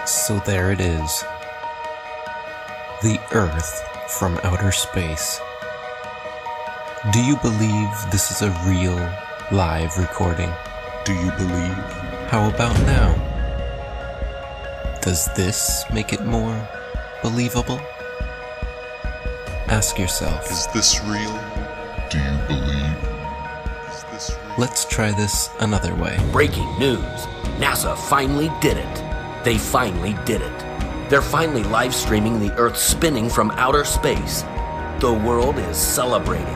So there it is. The Earth from outer space. Do you believe this is a real, live recording? Do you believe? How about now? Does this make it more believable? Ask yourself. Is this real? Do you believe? Is this real? Let's try this another way. Breaking news. NASA finally did it. They finally did it. They're finally live streaming the Earth spinning from outer space. The world is celebrating.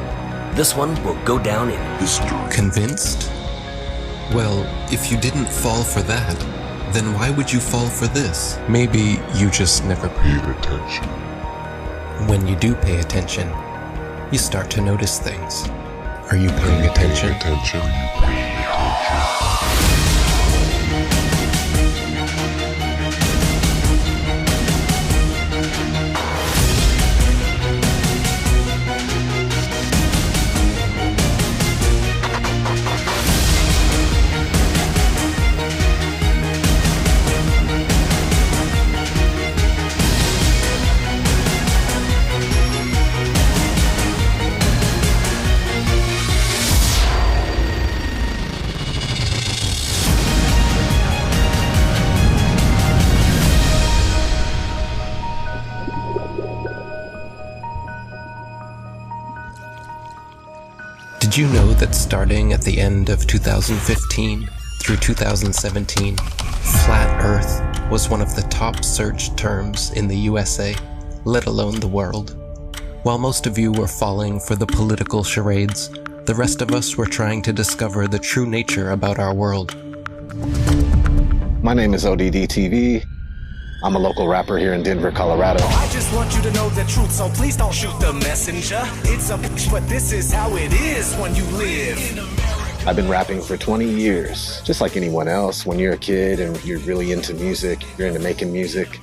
This one will go down in history. Convinced? Well, if you didn't fall for that, then why would you fall for this? Maybe you just never Paid attention. When you do pay attention, you start to notice things. Are you paying attention? Attention. Are you paying attention? Did you know that starting at the end of 2015 through 2017, Flat Earth was one of the top searched terms in the USA, let alone the world? While most of you were falling for the political charades, the rest of us were trying to discover the true nature about our world. My name is O.D.D TV. I'm a local rapper here in Denver, Colorado. I just want you to know the truth, so please don't shoot the messenger. It's a bitch, but this is how it is when you live. I've been rapping for 20 years, just like anyone else. When you're a kid and you're really into music, you're into making music,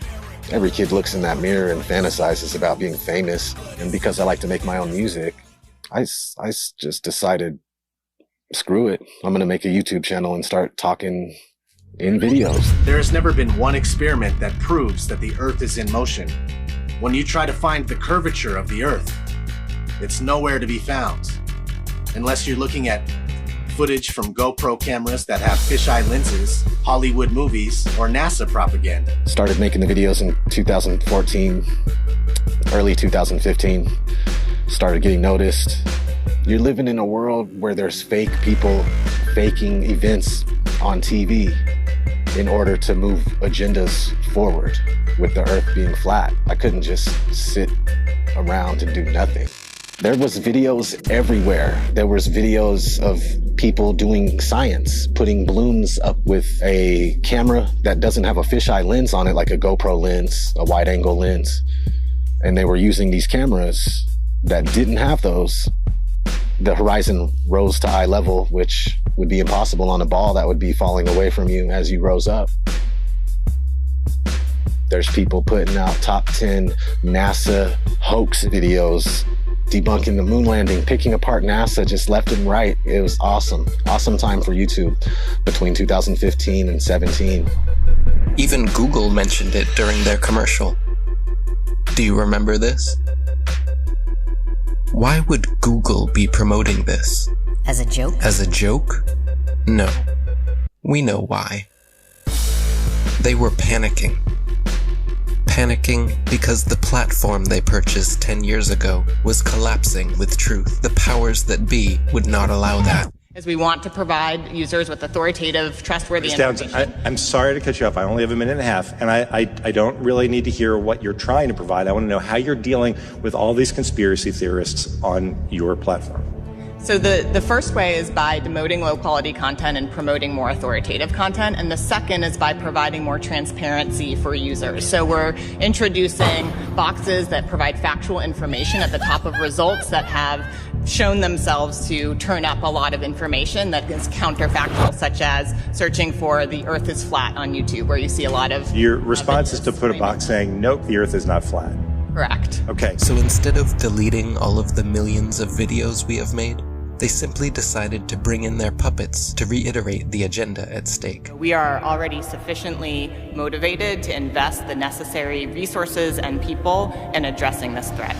every kid looks in that mirror and fantasizes about being famous. And because I like to make my own music, I just decided, screw it. I'm going to make a YouTube channel and start talking in videos. There has never been one experiment that proves that the Earth is in motion. When you try to find the curvature of the Earth, it's nowhere to be found. Unless you're looking at footage from GoPro cameras that have fisheye lenses, Hollywood movies, or NASA propaganda. Started making the videos in 2014, early 2015. Started getting noticed. You're living in a world where there's fake people faking events on TV in order to move agendas forward. With the Earth being flat, I couldn't just sit around and do nothing. There was videos everywhere. There was videos of people doing science, putting balloons up with a camera that doesn't have a fisheye lens on it, like a GoPro lens, a wide angle lens. And they were using these cameras that didn't have those. The horizon rose to eye level, which would be impossible on a ball that would be falling away from you as you rose up. There's people putting out top 10 NASA hoax videos, debunking the moon landing, picking apart NASA just left and right. It was awesome. Awesome time for YouTube between 2015 and 17. Even Google mentioned it during their commercial. Do you remember this? Why would Google be promoting this? As a joke? As a joke? No. We know why. They were panicking. Panicking because the platform they purchased 10 years ago was collapsing with truth. The powers that be would not allow that. As we want to provide users with authoritative, trustworthy information. I'm sorry to cut you off. I only have a minute and a half, and I don't really need to hear what you're trying to provide. I want to know how you're dealing with all these conspiracy theorists on your platform. So the first way is by demoting low-quality content and promoting more authoritative content, and the second is by providing more transparency for users. So we're introducing boxes that provide factual information at the top of results that have shown themselves to turn up a lot of information that is counterfactual, such as searching for the Earth is flat on YouTube, where you see a lot of... Your response is to put a box saying, nope, the Earth is not flat. Correct. Okay. So instead of deleting all of the millions of videos we have made, They simply decided to bring in their puppets to reiterate the agenda at stake. We are already sufficiently motivated to invest the necessary resources and people in addressing this threat.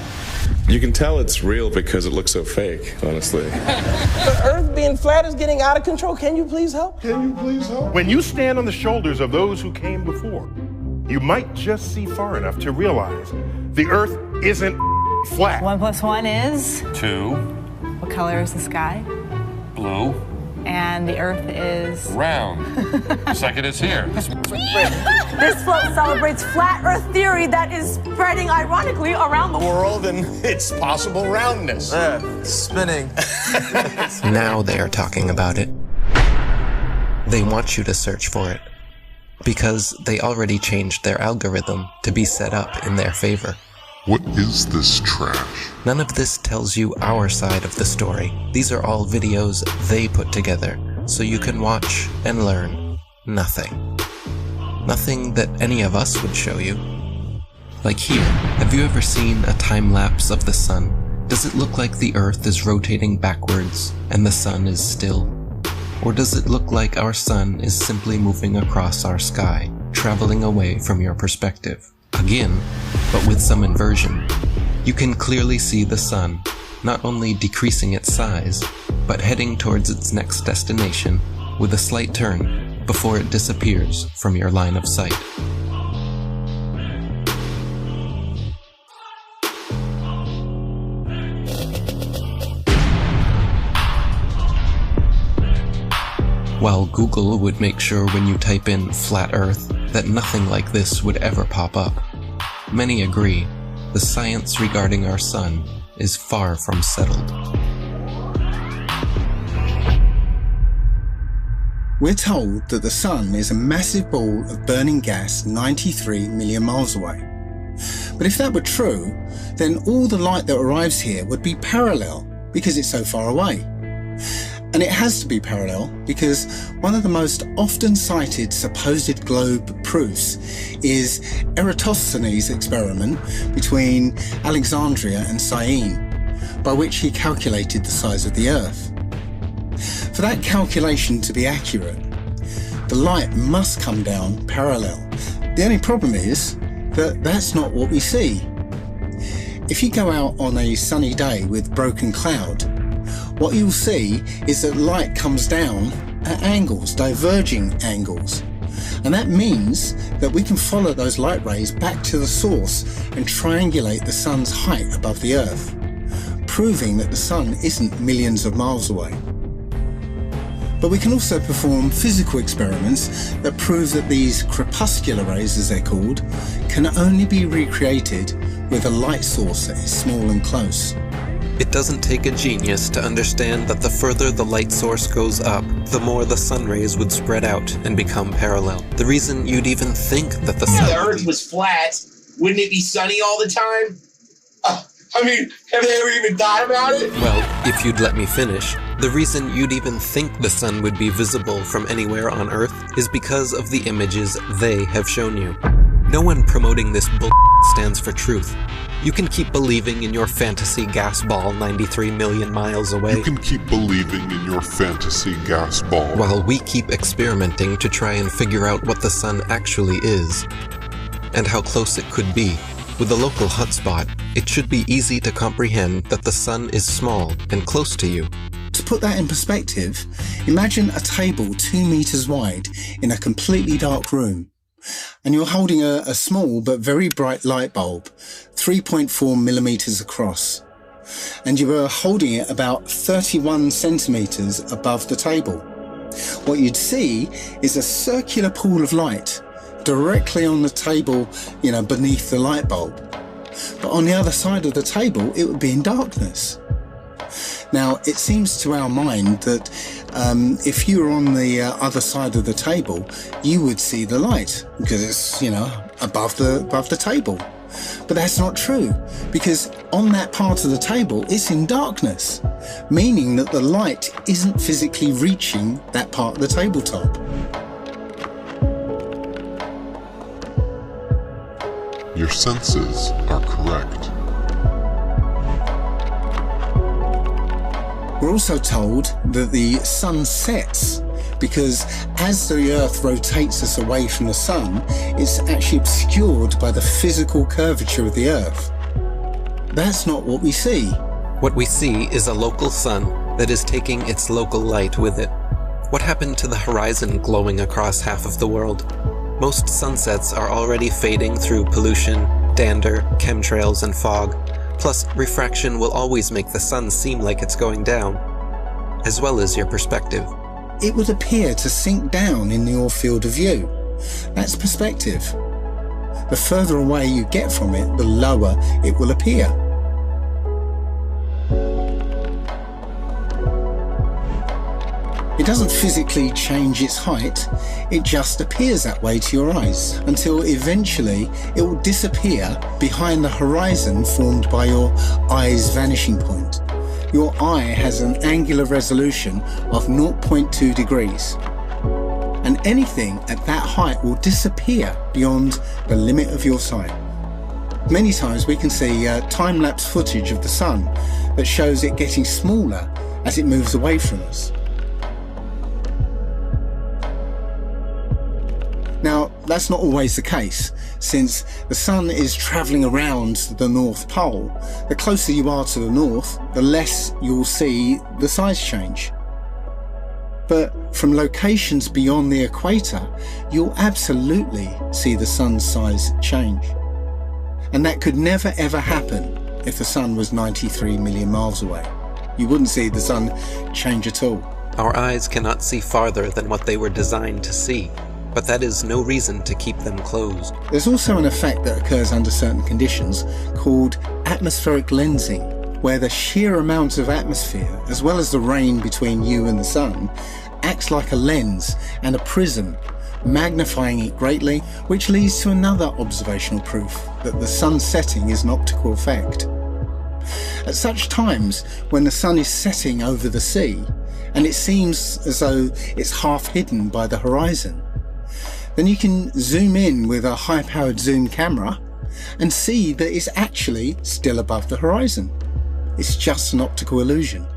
You can tell it's real because it looks so fake, honestly. The Earth being flat is getting out of control. Can you please help? Can you please help? When you stand on the shoulders of those who came before, you might just see far enough to realize the Earth isn't flat. 1 + 1 is? 2. What color is the sky? Blue. And the Earth is? Round. Just like it is here. This float celebrates flat Earth theory that is spreading ironically around the world and its possible roundness. Spinning. Now they are talking about it. They want you to search for it, because they already changed their algorithm to be set up in their favor. What is this trash? None of this tells you our side of the story. These are all videos they put together, so you can watch and learn nothing. Nothing that any of us would show you. Like here, have you ever seen a time lapse of the sun? Does it look like the Earth is rotating backwards and the sun is still? Or does it look like our sun is simply moving across our sky, traveling away from your perspective? Again, but with some inversion. You can clearly see the sun, not only decreasing its size, but heading towards its next destination with a slight turn before it disappears from your line of sight. While Google would make sure when you type in flat Earth that nothing like this would ever pop up, many agree the science regarding our sun is far from settled. We're told that the sun is a massive ball of burning gas 93 million miles away. But if that were true, then all the light that arrives here would be parallel because it's so far away. And it has to be parallel because one of the most often cited supposed globe proofs is Eratosthenes' experiment between Alexandria and Syene, by which he calculated the size of the Earth. For that calculation to be accurate, the light must come down parallel. The only problem is that that's not what we see. If you go out on a sunny day with broken cloud, what you'll see is that light comes down at angles, diverging angles. And that means that we can follow those light rays back to the source and triangulate the sun's height above the Earth, proving that the sun isn't millions of miles away. But we can also perform physical experiments that prove that these crepuscular rays, as they're called, can only be recreated with a light source that is small and close. It doesn't take a genius to understand that the further the light source goes up, the more the sun rays would spread out and become parallel. The reason you'd even think that the sun... If the Earth was flat, wouldn't it be sunny all the time? I mean, have they ever even thought about it? Well, if you'd let me finish, the reason you'd even think the sun would be visible from anywhere on Earth is because of the images they have shown you. No one promoting this bull stands for truth. You can keep believing in your fantasy gas ball 93 million miles away. You can keep believing in your fantasy gas ball. While we keep experimenting to try and figure out what the sun actually is, and how close it could be. With a local hotspot, it should be easy to comprehend that the sun is small and close to you. To put that in perspective, imagine a table 2 meters wide in a completely dark room. And you're holding a small but very bright light bulb, 3.4 millimeters across. And you were holding it about 31 centimeters above the table. What you'd see is a circular pool of light directly on the table, beneath the light bulb. But on the other side of the table, it would be in darkness. Now, it seems to our mind that if you were on the other side of the table, you would see the light because it's, above the table. But that's not true, because on that part of the table, it's in darkness, meaning that the light isn't physically reaching that part of the tabletop. Your senses are correct. We're also told that the sun sets because as the Earth rotates us away from the sun, it's actually obscured by the physical curvature of the Earth. That's not what we see. What we see is a local sun that is taking its local light with it. What happened to the horizon glowing across half of the world? Most sunsets are already fading through pollution, dander, chemtrails, and fog. Plus, refraction will always make the sun seem like it's going down, as well as your perspective. It would appear to sink down in your field of view. That's perspective. The further away you get from it, the lower it will appear. It doesn't physically change its height, it just appears that way to your eyes, until eventually it will disappear behind the horizon formed by your eye's vanishing point. Your eye has an angular resolution of 0.2 degrees, and anything at that height will disappear beyond the limit of your sight. Many times we can see time-lapse footage of the sun that shows it getting smaller as it moves away from us. Now, that's not always the case, since the sun is travelling around the North Pole. The closer you are to the north, the less you'll see the size change. But from locations beyond the equator, you'll absolutely see the sun's size change. And that could never ever happen if the sun was 93 million miles away. You wouldn't see the sun change at all. Our eyes cannot see farther than what they were designed to see. But that is no reason to keep them closed. There's also an effect that occurs under certain conditions called atmospheric lensing, where the sheer amount of atmosphere, as well as the rain between you and the sun, acts like a lens and a prism, magnifying it greatly, which leads to another observational proof that the sun setting is an optical effect. At such times, when the sun is setting over the sea, and it seems as though it's half hidden by the horizon, then you can zoom in with a high-powered zoom camera and see that it's actually still above the horizon. It's just an optical illusion.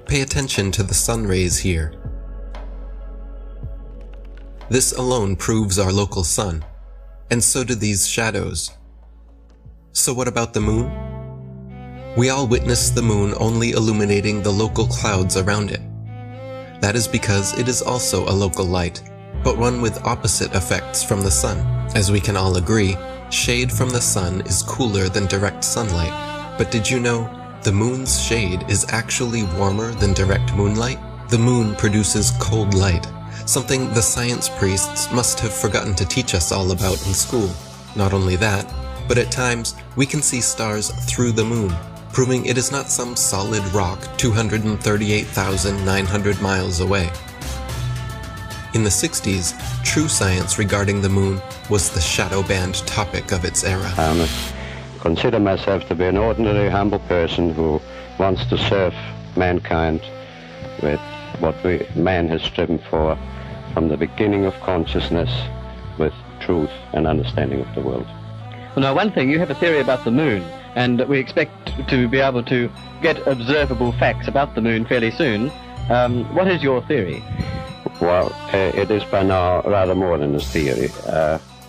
Pay attention to the sun rays here. This alone proves our local sun, and so do these shadows. So what about the moon? We all witness the moon only illuminating the local clouds around it. That is because it is also a local light, but one with opposite effects from the sun. As we can all agree, shade from the sun is cooler than direct sunlight. But did you know the moon's shade is actually warmer than direct moonlight? The moon produces cold light, something the science priests must have forgotten to teach us all about in school. Not only that, but at times we can see stars through the moon, proving it is not some solid rock 238,900 miles away. In the 60s, true science regarding the moon was the shadow band topic of its era. I must consider myself to be an ordinary, humble person who wants to serve mankind with what man has striven for from the beginning of consciousness, with truth and understanding of the world. Well, now, one thing, you have a theory about the moon, and we expect to be able to get observable facts about the moon fairly soon. What is your theory? Well, it is by now rather more than a theory.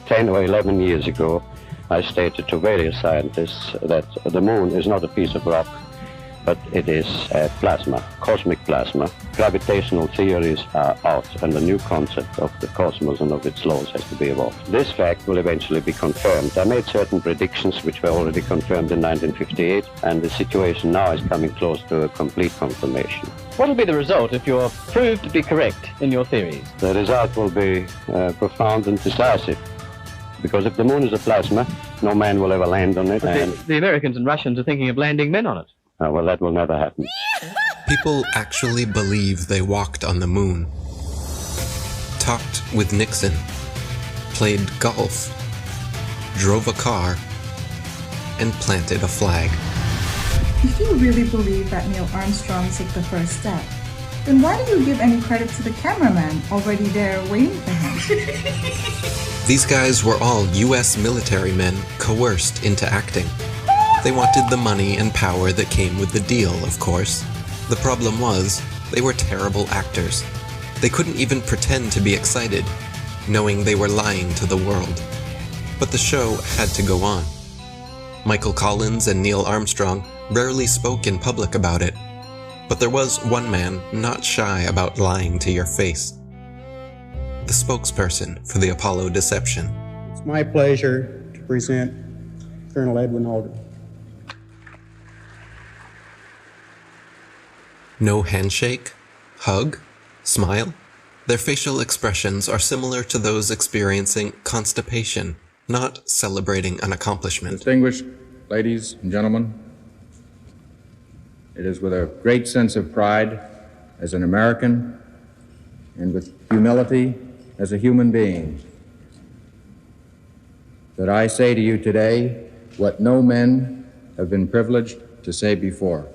10 or 11 years ago, I stated to various scientists that the moon is not a piece of rock, but it is plasma, cosmic plasma. Gravitational theories are out, and the new concept of the cosmos and of its laws has to be evolved. This fact will eventually be confirmed. I made certain predictions which were already confirmed in 1958, and the situation now is coming close to a complete confirmation. What will be the result if you're proved to be correct in your theories? The result will be profound and decisive. Because if the moon is a plasma, no man will ever land on it. And the Americans and Russians are thinking of landing men on it. Well, that will never happen. People actually believe they walked on the moon, talked with Nixon, played golf, drove a car, and planted a flag. If you really believe that Neil Armstrong took the first step, then why do you give any credit to the cameraman already there waiting for him? These guys were all US military men coerced into acting. They wanted the money and power that came with the deal, of course. The problem was, they were terrible actors. They couldn't even pretend to be excited, knowing they were lying to the world. But the show had to go on. Michael Collins and Neil Armstrong rarely spoke in public about it, but there was one man not shy about lying to your face. The spokesperson for the Apollo deception. It's my pleasure to present Colonel Edwin Aldrin. No handshake, hug, smile. Their facial expressions are similar to those experiencing constipation, not celebrating an accomplishment. Distinguished ladies and gentlemen, it is with a great sense of pride as an American and with humility as a human being that I say to you today what no men have been privileged to say before.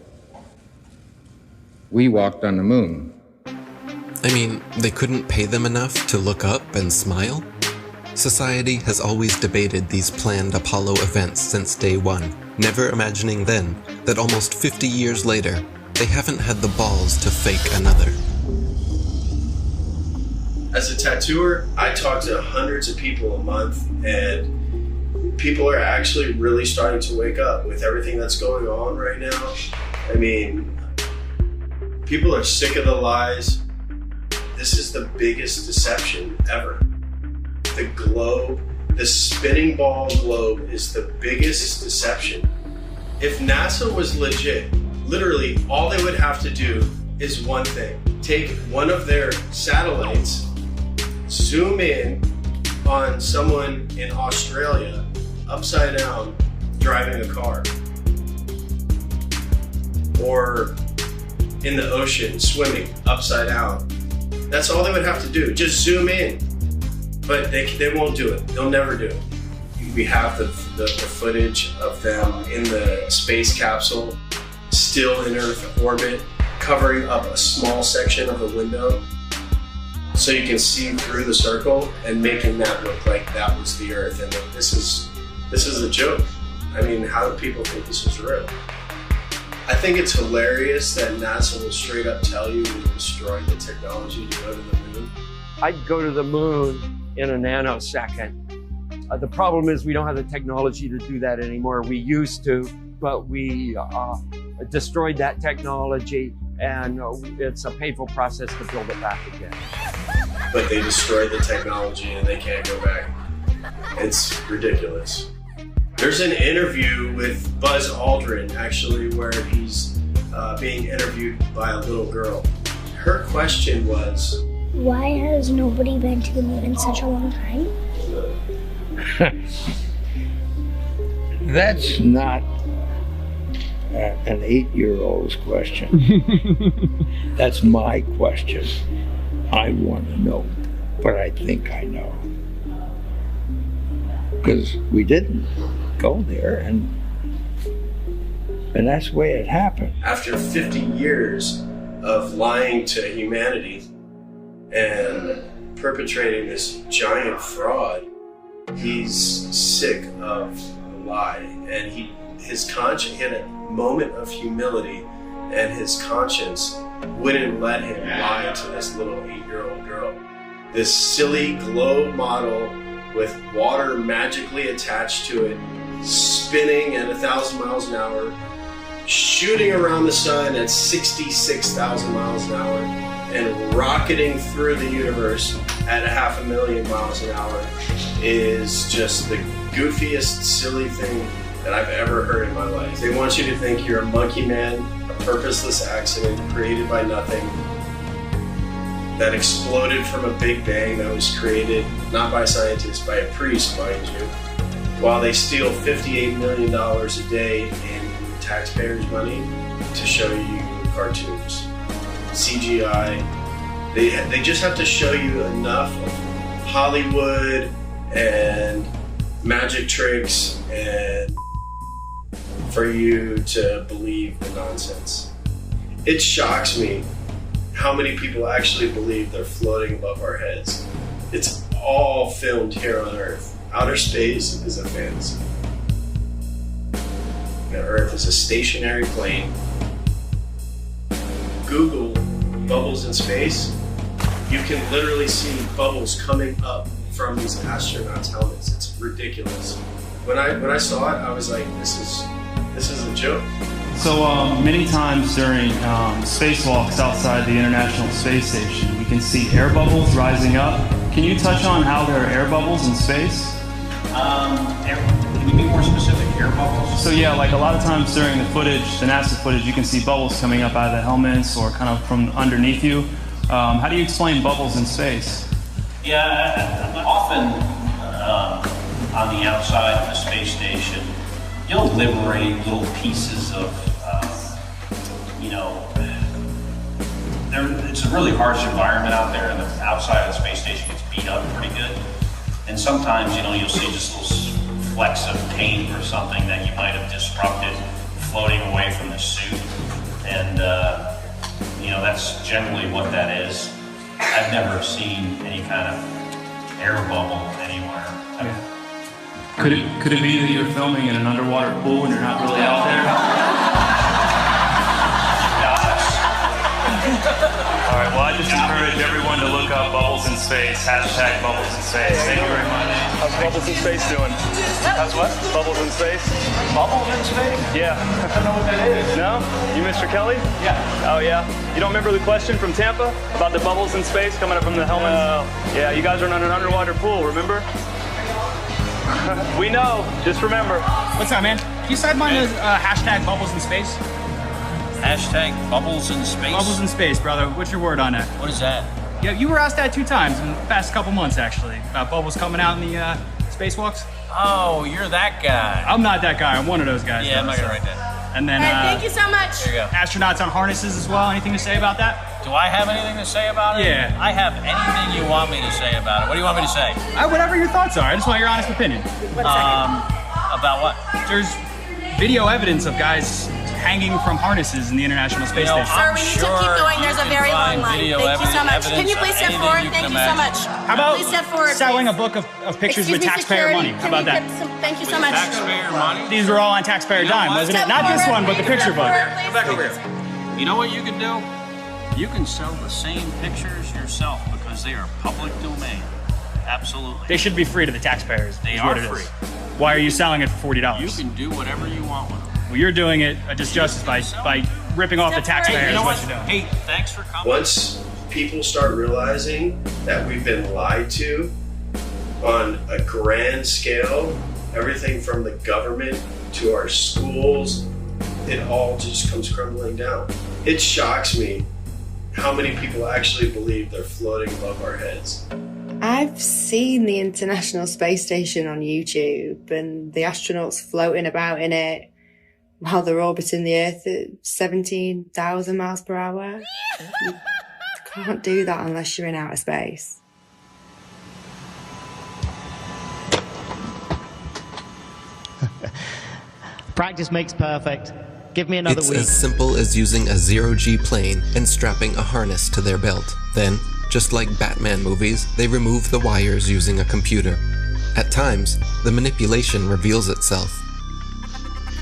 We walked on the moon. I mean, they couldn't pay them enough to look up and smile? Society has always debated these planned Apollo events since day one, never imagining then that almost 50 years later, they haven't had the balls to fake another. As a tattooer, I talk to hundreds of people a month, and people are actually really starting to wake up with everything that's going on right now. I mean, people are sick of the lies. This is the biggest deception ever. The globe, the spinning ball globe, is the biggest deception. If NASA was legit, literally all they would have to do is one thing. Take one of their satellites, zoom in on someone in Australia, upside down, driving a car. Or in the ocean, swimming, upside down. That's all they would have to do, just zoom in. But they won't do it, they'll never do it. We have the footage of them in the space capsule, still in Earth orbit, covering up a small section of the window so you can see through the circle and making that look like that was the Earth. And this is a joke. I mean, how do people think this is real? I think it's hilarious that NASA will straight up tell you we destroyed the technology to go to the moon. I'd go to the moon in a nanosecond. The problem is we don't have the technology to do that anymore. We used to, but we destroyed that technology, and it's a painful process to build it back again. But they destroyed the technology and they can't go back. It's ridiculous. There's an interview with Buzz Aldrin, actually, where he's being interviewed by a little girl. Her question was, why has nobody been to the moon in such a long time? That's not an 8-year-old's question. That's my question. I want to know, but I think I know. Because we didn't go there, and that's the way it happened. After 50 years of lying to humanity and perpetrating this giant fraud, he's sick of the lie, and his conscience, he had a moment of humility, and his conscience wouldn't let him lie to this little 8-year-old girl. This silly globe model with water magically attached to it, spinning at 1,000 miles an hour, shooting around the sun at 66,000 miles an hour, and rocketing through the universe at 500,000 miles an hour is just the goofiest, silly thing that I've ever heard in my life. They want you to think you're a monkey man, a purposeless accident created by nothing, that exploded from a big bang that was created not by scientists, by a priest, mind you, while they steal $58 million a day in taxpayers' money to show you cartoons. CGI. They just have to show you enough of Hollywood and magic tricks and for you to believe the nonsense. It shocks me how many people actually believe they're floating above our heads. It's all filmed here on Earth. Outer space is a fantasy. The Earth is a stationary plane Google bubbles in space, you can literally see bubbles coming up from these astronauts' helmets. It's ridiculous. When I saw it, I was like, this is a joke. So many times during spacewalks outside the International Space Station, we can see air bubbles rising up. Can you touch on how there are air bubbles in space? Can you be more specific? Air bubbles? So yeah, like a lot of times during the footage, the NASA footage, you can see bubbles coming up out of the helmets or kind of from underneath you. How do you explain bubbles in space? Yeah, often on the outside of the space station, you'll liberate little pieces of, it's a really harsh environment out there, and the outside of the space station gets beat up pretty good. And sometimes, you'll see just little flecks of paint or something that you might have disrupted floating away from the suit. And, that's generally what that is. I've never seen any kind of air bubble anywhere. Yeah. Could it be that you're filming in an underwater pool and you're not really out there? All right, well, I just encourage everyone to look up Bubbles in Space, hashtag Bubbles in Space. Thank you very much. How's Bubbles in Space doing? How's what? Bubbles in Space? Bubbles in space? Yeah. I don't know what that is. No? You Mr. Kelly? Yeah. Oh, yeah? You don't remember the question from Tampa about the bubbles in space coming up from the helmets? Yeah, you guys are in an underwater pool, remember? We know. Just remember. What's up, man? Can you side mine as hashtag Bubbles in Space? Hashtag Bubbles in Space? Bubbles in Space, brother. What's your word on that? What is that? Yeah, you were asked that 2 times in the past couple months, actually, about bubbles coming out in the spacewalks. Oh, you're that guy. I'm not that guy. I'm one of those guys. Yeah, I'm not gonna write that. And then, thank you so much. There you go. Astronauts on harnesses as well. Anything to say about that? Do I have anything to say about it? Yeah. I have anything you want me to say about it. What do you want me to say? Whatever your thoughts are. I just want your honest opinion. 1 second. About what? There's video evidence of guys hanging from harnesses in the International Space Station. Sir, we need to keep going. There's a very long line. Thank you so much. Can you please step forward? Thank you so much. How about please step forward, selling a book of pictures with taxpayer money? How about that? Thank you so much. Taxpayer money? These were all on taxpayer dime, wasn't it? Not this one, but the picture book. Come back over here. You know what you can do? You can sell the same pictures yourself because they are public domain. Absolutely. They should be free to the taxpayers. They are free. Why are you selling it for $40? You can do whatever you want with them. Well, you're doing it a disjustice by ripping off the taxpayers. You know what what? you're doing. Hey, thanks for coming. Once people start realizing that we've been lied to on a grand scale, everything from the government to our schools, it all just comes crumbling down. It shocks me how many people actually believe they're floating above our heads. I've seen the International Space Station on YouTube and the astronauts floating about in it while they're orbiting the Earth at 17,000 miles per hour. You can't do that unless you're in outer space. Practice makes perfect. Give me another week. It's as simple as using a zero-G plane and strapping a harness to their belt. Then, just like Batman movies, they remove the wires using a computer. At times, the manipulation reveals itself.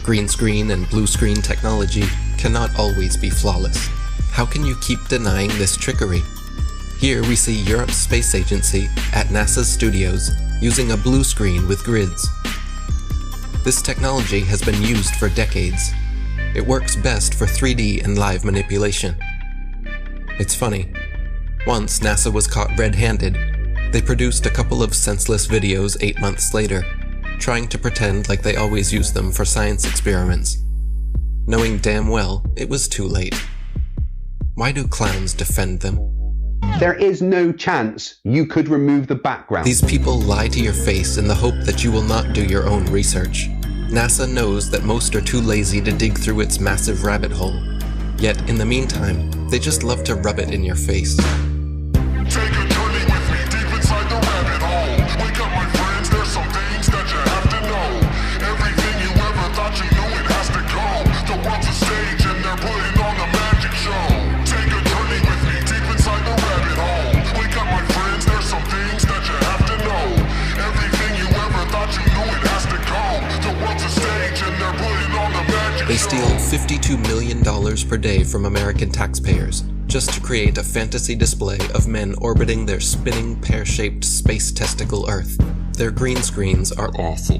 Green screen and blue screen technology cannot always be flawless. How can you keep denying this trickery? Here we see Europe's space agency at NASA's studios using a blue screen with grids. This technology has been used for decades. It works best for 3D and live manipulation. It's funny. Once NASA was caught red-handed, they produced a couple of senseless videos 8 months later, trying to pretend like they always use them for science experiments, knowing damn well it was too late. Why do clowns defend them? There is no chance you could remove the background. These people lie to your face in the hope that you will not do your own research. NASA knows that most are too lazy to dig through its massive rabbit hole. Yet, in the meantime, they just love to rub it in your face. Take a journey with me deep inside the rabbit hole. Wake up, my friends, there's some things that you have to know. Everything you ever thought you knew, it has to go. The world's a stage and they're putting on a magic show. Take a journey with me deep inside the rabbit hole. Wake up, my friends, there's some things that you have to know. Everything you ever thought you knew, it has to go. The world's a stage and they're putting on a magic show. They steal $52 million $100 per day from American taxpayers just to create a fantasy display of men orbiting their spinning pear-shaped space testicle Earth. Their green screens are awful.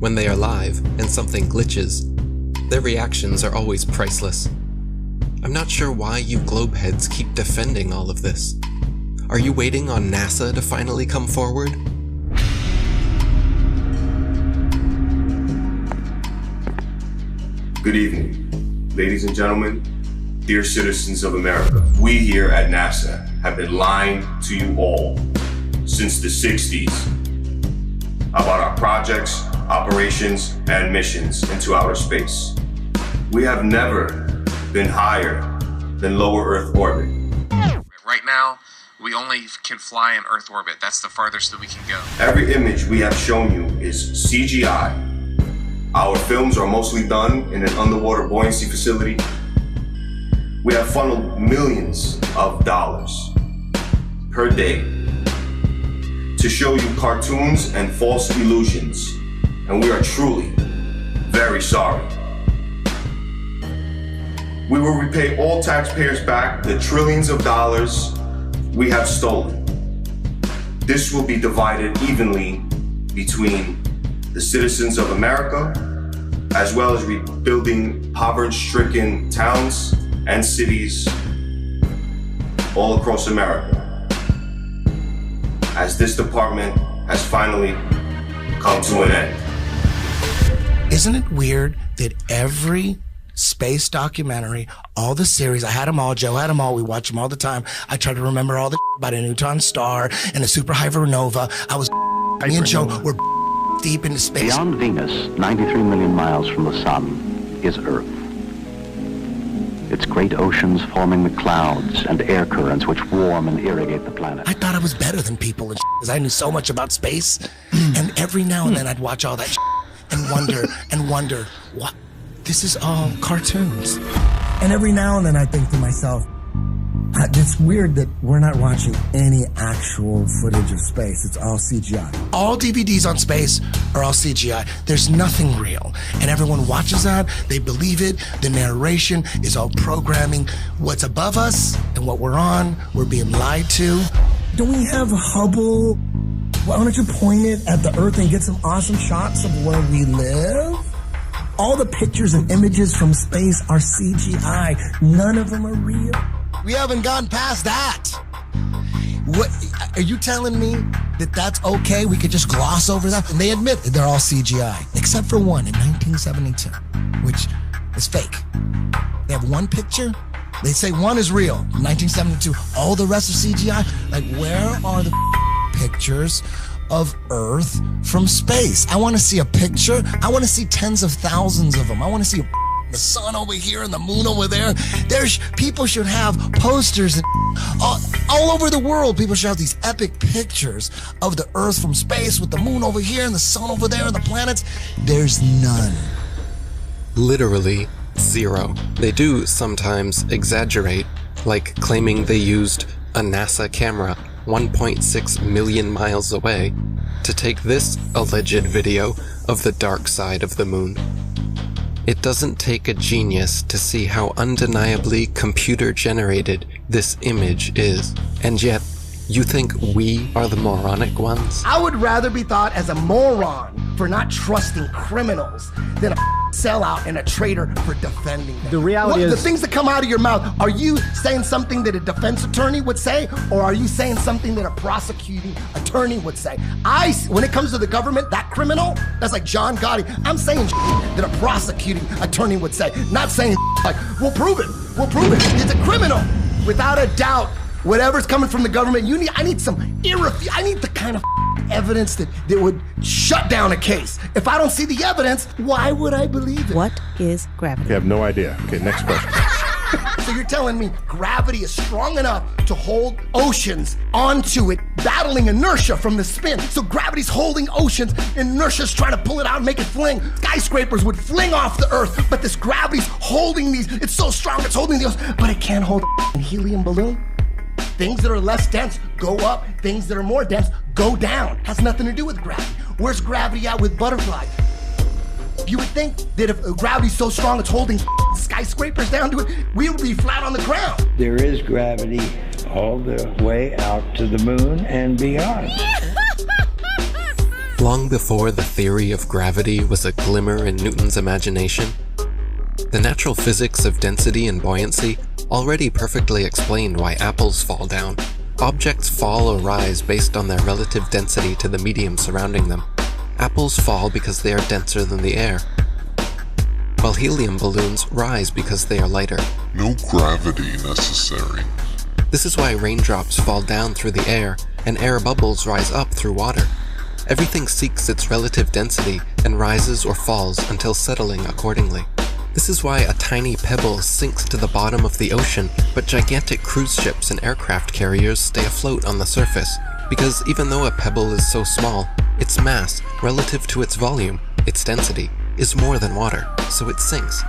When they are live and something glitches, their reactions are always priceless. I'm not sure why you globeheads keep defending all of this. Are you waiting on NASA to finally come forward? Good evening, ladies and gentlemen, dear citizens of America. We here at NASA have been lying to you all since the 60s about our projects, operations, and missions into outer space. We have never been higher than lower Earth orbit. Right now, we only can fly in Earth orbit. That's the farthest that we can go. Every image we have shown you is CGI. Our films are mostly done in an underwater buoyancy facility. We have funneled millions of dollars per day to show you cartoons and false illusions, and we are truly very sorry. We will repay all taxpayers back the trillions of dollars we have stolen. This will be divided evenly between the citizens of America, as well as rebuilding poverty-stricken towns and cities all across America, as this department has finally come to an end. Isn't it weird that every space documentary, all the series, I had them all, Joe had them all, we watch them all the time. I try to remember all the about a neutron star and a superhypernova. Me and Joe were deep into space. Beyond Venus, 93 million miles from the sun, is Earth. Its great oceans forming the clouds and air currents which warm and irrigate the planet. I thought I was better than people because I knew so much about space. And every now and then I'd watch all that and wonder, what? This is all cartoons. And every now and then I think to myself, it's weird that we're not watching any actual footage of space. It's all CGI. All DVDs on space are all CGI. There's nothing real. And everyone watches that. They believe it. The narration is all programming. What's above us and what we're on, we're being lied to. Don't we have Hubble? Why don't you point it at the Earth and get some awesome shots of where we live? All the pictures and images from space are CGI. None of them are real. We haven't gone past that. What, are you telling me that that's okay? We could just gloss over that? And they admit that they're all CGI, except for one in 1972, which is fake. They have one picture. They say one is real, 1972. All the rest are CGI. Like, where are the pictures of Earth from space? I want to see a picture. I want to see tens of thousands of them. I want to see the sun over here and the moon over there. People should have posters and all over the world. People should have these epic pictures of the Earth from space with the moon over here and the sun over there and the planets. There's none. Literally zero. They do sometimes exaggerate, like claiming they used a NASA camera 1.6 million miles away to take this alleged video of the dark side of the moon. It doesn't take a genius to see how undeniably computer-generated this image is. And yet, you think we are the moronic ones? I would rather be thought as a moron for not trusting criminals than a sellout and a traitor for defending them. The reality is... The things that come out of your mouth, are you saying something that a defense attorney would say, or are you saying something that a prosecuting attorney would say? When it comes to the government, that criminal, that's like John Gotti, I'm saying that a prosecuting attorney would say, not saying like, we'll prove it, it's a criminal. Without a doubt, whatever's coming from the government, I need the kind of evidence that would shut down a case. If I don't see the evidence, why would I believe it? What is gravity? You have no idea. Okay, next question. So you're telling me gravity is strong enough to hold oceans onto it, battling inertia from the spin. So gravity's holding oceans, and inertia's trying to pull it out and make it fling. Skyscrapers would fling off the Earth, but this gravity's holding these. It's so strong, it's holding the ocean, but it can't hold a helium balloon. Things that are less dense go up, things that are more dense go down. Has nothing to do with gravity. Where's gravity at with butterflies? You would think that if gravity's so strong it's holding skyscrapers down to it, we would be flat on the ground. There is gravity all the way out to the moon and beyond. Long before the theory of gravity was a glimmer in Newton's imagination, the natural physics of density and buoyancy already perfectly explained why apples fall down. Objects fall or rise based on their relative density to the medium surrounding them. Apples fall because they are denser than the air, while helium balloons rise because they are lighter. No gravity necessary. This is why raindrops fall down through the air and air bubbles rise up through water. Everything seeks its relative density and rises or falls until settling accordingly. This is why a tiny pebble sinks to the bottom of the ocean, but gigantic cruise ships and aircraft carriers stay afloat on the surface, because even though a pebble is so small, its mass, relative to its volume, its density, is more than water, so it sinks.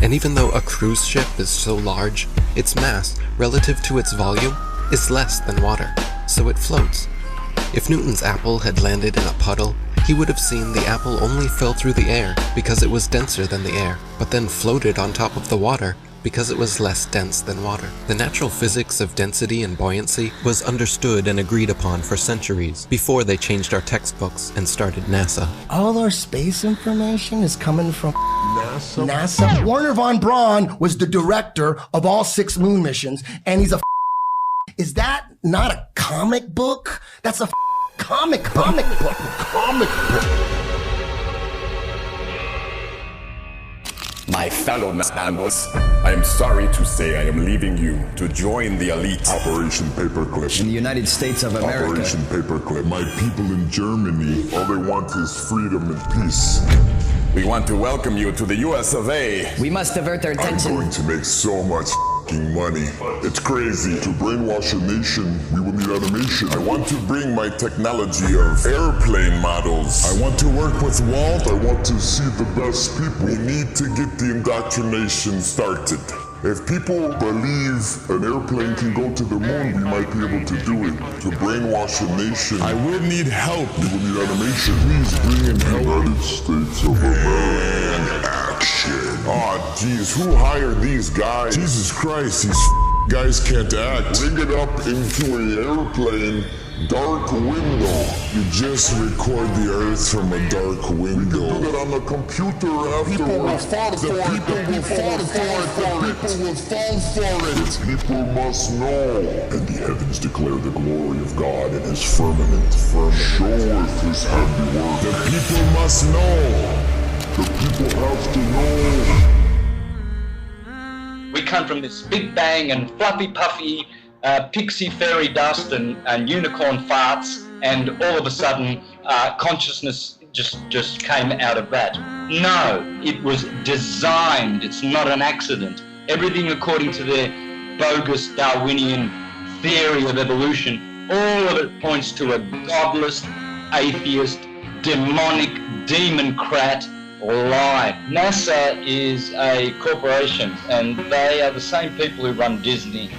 And even though a cruise ship is so large, its mass, relative to its volume, is less than water, so it floats. If Newton's apple had landed in a puddle, he would have seen the apple only fell through the air because it was denser than the air, but then floated on top of the water because it was less dense than water. The natural physics of density and buoyancy was understood and agreed upon for centuries before they changed our textbooks and started NASA. All our space information is coming from NASA. Wernher von Braun was the director of all 6 moon missions, and he's a Is that not a comic book? That's a comic book. My fellow Nanos, I am sorry to say I am leaving you to join the elite. Operation Paperclip. In the United States of America. Operation Paperclip. My people in Germany, all they want is freedom and peace. We want to welcome you to the US of A. We must divert their attention. I'm going to make so much money. It's crazy. To brainwash a nation, we will need animation. I want to bring my technology of airplane models. I want to work with Walt. I want to see the best people. We need to get the indoctrination started. If people believe an airplane can go to the moon, we might be able to do it. To brainwash a nation, I will need help. We will need animation. Please bring in help. United States of America. Action. Oh, geez, who hired these guys? Jesus Christ, these guys can't act. Bring it up into an airplane. Dark window. You just record the Earth from a dark window. We can do that on the computer afterwards. People will fall for it. People will fall for it. People must know. And the heavens declare the glory of God in his firmament. Showeth his handiwork. The people must know. The people have to know. We come from this big bang and fluffy puffy pixie fairy dust and unicorn farts, and all of a sudden consciousness just came out of that. No, it was designed. It's not an accident. Everything according to their bogus Darwinian theory of evolution, all of it points to a godless, atheist, demonic, demon-crat lie. NASA is a corporation, and they are the same people who run Disney.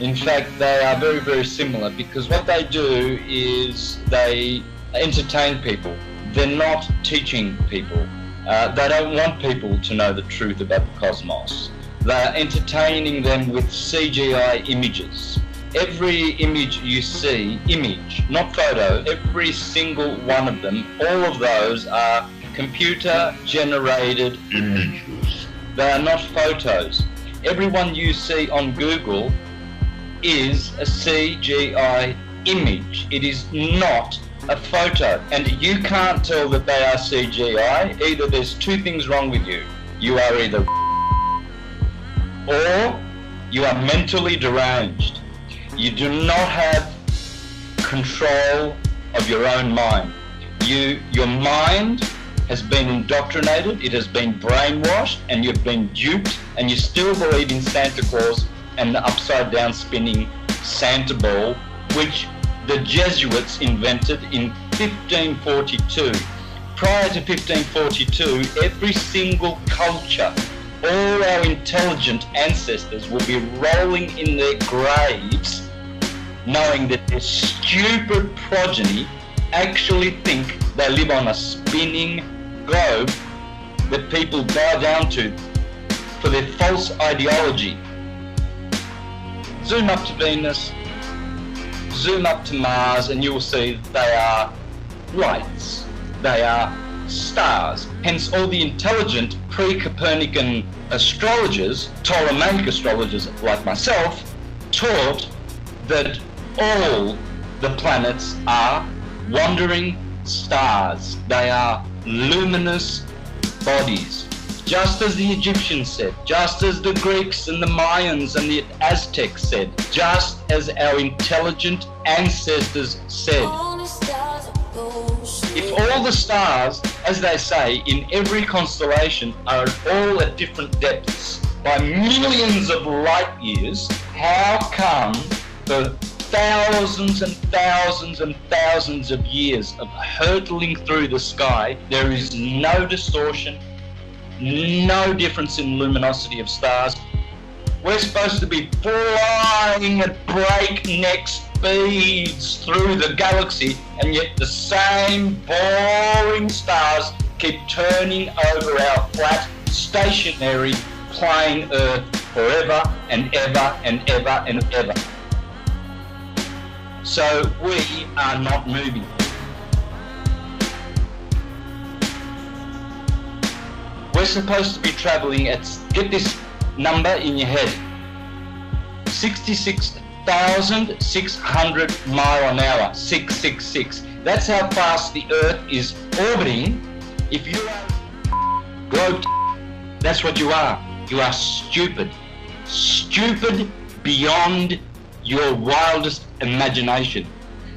In fact, they are very, very similar, because what they do is they entertain people. They're not teaching people. They don't want people to know the truth about the cosmos. They're entertaining them with CGI images. Every image you see, image, not photo, every single one of them, all of those are computer-generated images. They are not photos. Everyone you see on Google is a CGI image. It is not a photo. And you can't tell that they are CGI. Either there's two things wrong with you. You are either or you are mentally deranged. You do not have control of your own mind. Your mind has been indoctrinated, it has been brainwashed, and you've been duped, and you still believe in Santa Claus and the upside down spinning Santa ball, which the Jesuits invented in 1542. Prior to 1542, every single culture, all our intelligent ancestors will be rolling in their graves knowing that their stupid progeny actually think they live on a spinning globe that people bow down to for their false ideology. Zoom up to Venus, zoom up to Mars, and you will see they are lights. They are stars. Hence all the intelligent pre-Copernican astrologers, Ptolemaic astrologers like myself, taught that all the planets are wandering stars. They are luminous bodies. Just as the Egyptians said, just as the Greeks and the Mayans and the Aztecs said, just as our intelligent ancestors said. If all the stars, as they say, in every constellation are all at different depths by millions of light years, how come for thousands and thousands and thousands of years of hurtling through the sky, there is no distortion, no difference in luminosity of stars? We're supposed to be flying at breakneck speeds through the galaxy, and yet the same boring stars keep turning over our flat, stationary, plain Earth forever and ever and ever and ever. So we are not moving. We're supposed to be traveling at, get this number in your head, 66,600 mile an hour, 666. That's how fast the Earth is orbiting. If you are globe, that's what you are. You are stupid. Stupid beyond your wildest imagination.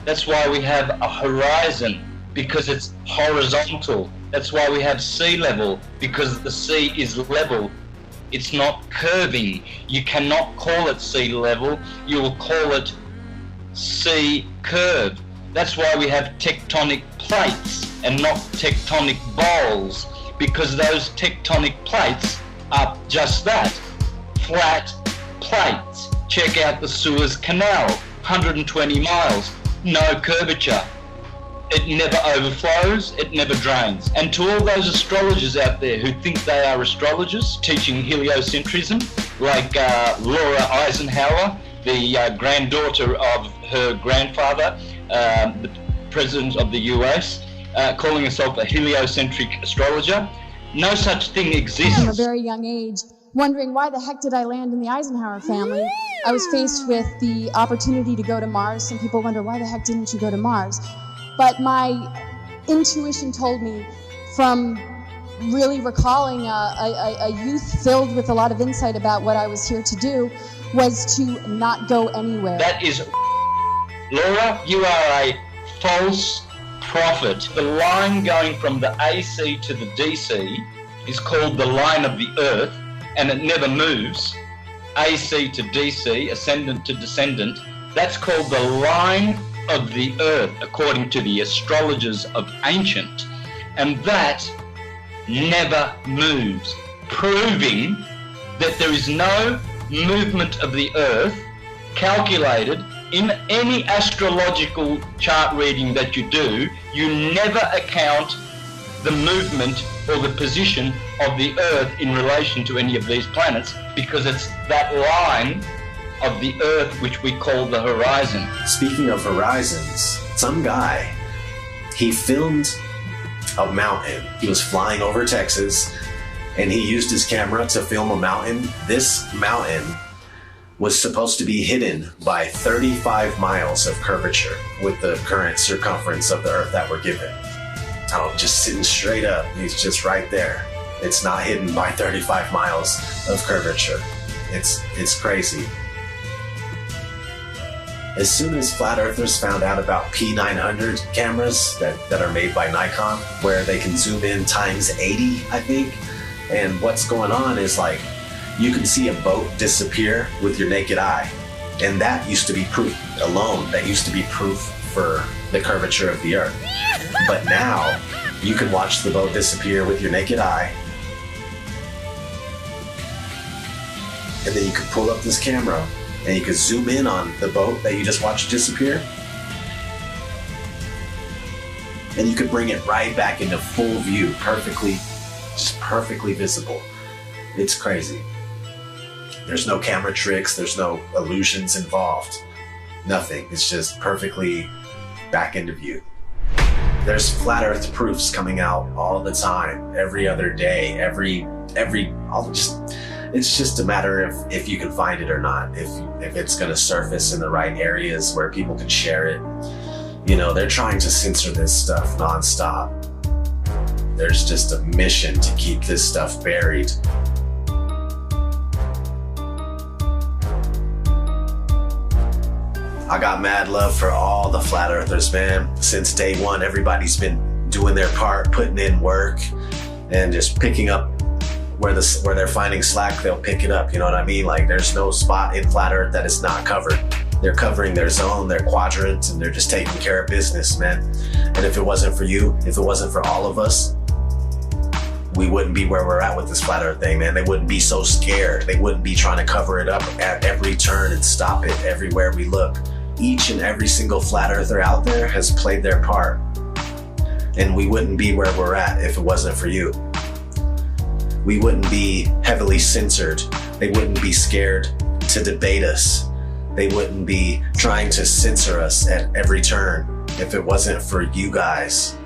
That's why we have a horizon, because it's horizontal. That's why we have sea level, because the sea is level. It's not curving. You cannot call it sea level. You will call it sea curve. That's why we have tectonic plates and not tectonic bowls, because those tectonic plates are just that, flat plates. Check out the Suez Canal, 120 miles, no curvature. It never overflows, it never drains. And to all those astrologers out there who think they are astrologers, teaching heliocentrism, like Laura Eisenhower, the granddaughter of her grandfather, the President of the US, calling herself a heliocentric astrologer. No such thing exists. From a very young age, wondering why the heck did I land in the Eisenhower family. I was faced with the opportunity to go to Mars. Some people wonder, why the heck didn't you go to Mars? But my intuition told me, from really recalling a youth filled with a lot of insight about what I was here to do, was to not go anywhere. That is, Laura, you are a false prophet. The line going from the AC to the DC is called the line of the Earth, and it never moves. AC to DC, ascendant to descendant, that's called the line of the Earth, according to the astrologers of ancient, and that never moves, proving that there is no movement of the Earth calculated in any astrological chart reading that you do. You never account the movement or the position of the Earth in relation to any of these planets, because it's that line of the Earth which we call the horizon. Speaking of horizons, some guy, he filmed a mountain. He was flying over Texas, and he used his camera to film a mountain. This mountain was supposed to be hidden by 35 miles of curvature with the current circumference of the Earth that we're given. Oh, just sitting straight up. He's just right there. It's not hidden by 35 miles of curvature. It's crazy. As soon as flat earthers found out about P900 cameras that are made by Nikon, where they can zoom in times 80, I think, and what's going on is, like, you can see a boat disappear with your naked eye, and that used to be proof alone. That used to be proof for the curvature of the Earth. But now you can watch the boat disappear with your naked eye, and then you can pull up this camera and you can zoom in on the boat that you just watched disappear, and you could bring it right back into full view, perfectly perfectly visible. It's crazy. There's no camera tricks, there's no illusions involved. Nothing. It's just perfectly back into view. There's flat earth proofs coming out all the time, every other day, it's just a matter of if you can find it or not, if it's gonna surface in the right areas where people can share it. You know, they're trying to censor this stuff nonstop. There's just a mission to keep this stuff buried. I got mad love for all the flat earthers, man. Since day one, everybody's been doing their part, putting in work, and just picking up where they're finding slack, they'll pick it up, you know what I mean? Like, there's no spot in flat earth that is not covered. They're covering their zone, their quadrant, and they're just taking care of business, man. And if it wasn't for you, if it wasn't for all of us, we wouldn't be where we're at with this flat earth thing, man. They wouldn't be so scared. They wouldn't be trying to cover it up at every turn and stop it everywhere we look. Each and every single flat earther out there has played their part. And we wouldn't be where we're at if it wasn't for you. We wouldn't be heavily censored. They wouldn't be scared to debate us. They wouldn't be trying to censor us at every turn if it wasn't for you guys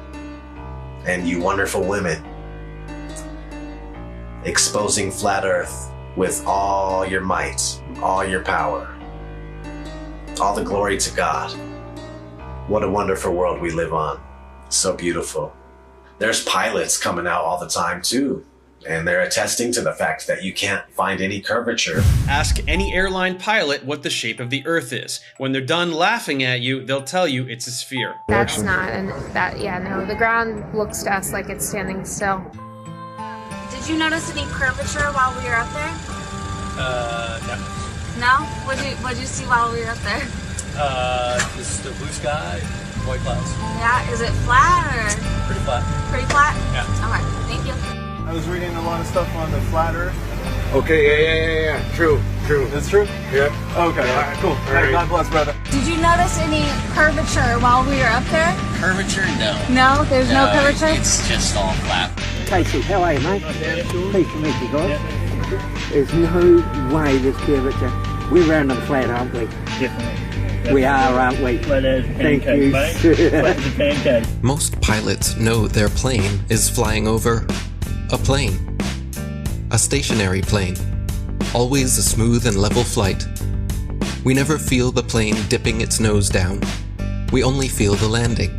and you wonderful women exposing flat earth with all your might, all your power. All the glory to God. What a wonderful world we live on. So beautiful. There's pilots coming out all the time too, and they're attesting to the fact that you can't find any curvature. Ask any airline pilot what the shape of the Earth is. When they're done laughing at you, they'll tell you it's a sphere. That's not, and that, yeah, no, the ground looks to us like it's standing still. Did you notice any curvature while we were up there? No. No? What'd you see while we were up there? Just the blue sky, white clouds. Yeah, is it flat or? Pretty flat. Pretty flat? Yeah. Okay, thank you. I was reading a lot of stuff on the flat earth. Okay, yeah. True. It's true? Yeah. Okay, yeah. all right, cool. All right. God bless, brother. Did you notice any curvature while we were up there? Curvature? No. No? There's no curvature? It's just all flat. Casey, how are you, mate? Pleased to meet you guys. There's no way there's curvature. We're round on flat, aren't we? Definitely. We are, aren't we? Flat as a Thank pancake, you. mate. Flat as a pancake. Most pilots know their plane is flying over a plane. A stationary plane. Always a smooth and level flight. We never feel the plane dipping its nose down. We only feel the landing.